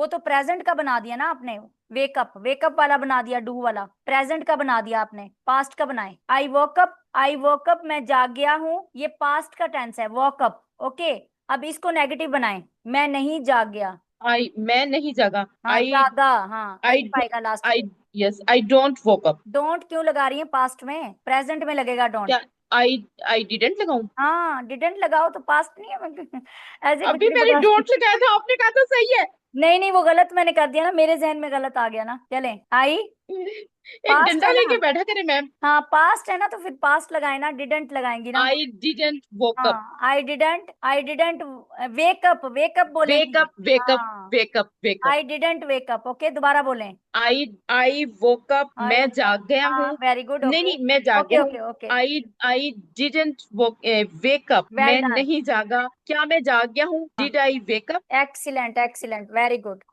वो तो प्रेजेंट का बना दिया ना आपने। वेकअप, वेकअप वाला बना दिया, डू वाला प्रेजेंट का बना दिया आपने, पास्ट का बनाए। आई वोकअप, आई वोकअप मैं जाग गया हूँ, ये पास्ट का टेंस है, वोकअप। ओके, अब इसको नेगेटिव बनाए, मैं नहीं जाग गया। मैं नहीं जागा। हाँ आई जागा, हाँ आई एफ आएगा लास्ट आई पे। Yes, I don't woke up. Don't क्यों लगा रही है पास्ट में, प्रेजेंट में लगेगा डोंट। क्या आई आई डिडंट लगाऊं? हाँ डिडंट लगाओ तो पास्ट नहीं है। ऐसे कुछ अभी नहीं मैंने बता सकती। डोंट लगाया था, आपने कहा था सही है। नहीं नहीं, वो गलत मैंने कर दिया ना, मेरे जहन में गलत आ गया ना। चले, आई, एक पास्ट डंडा है लेके ना। बैठा करे मैम। हाँ पास्ट है ना, तो फिर पास्ट लगाए ना, डिडंट लगाएंगी ना। I didn't woke up. हाँ आई डिडंट वेकअप, वेकअप वेक बोलेंगी। अप, वेक अप, हाँ wake up, wake up. I didn't wake up, okay दोबारा बोलें। आई वोक अप, आई, मैं जाग गया हूँ। हाँ वेरी गुड, नहीं ओके नहीं, मैं जाग ओके गया हूँ। Okay okay. I didn't wake up, well मैं डन, नहीं जागा। क्या मैं जाग गया हूँ? Did I wake up? Excellent excellent, very good.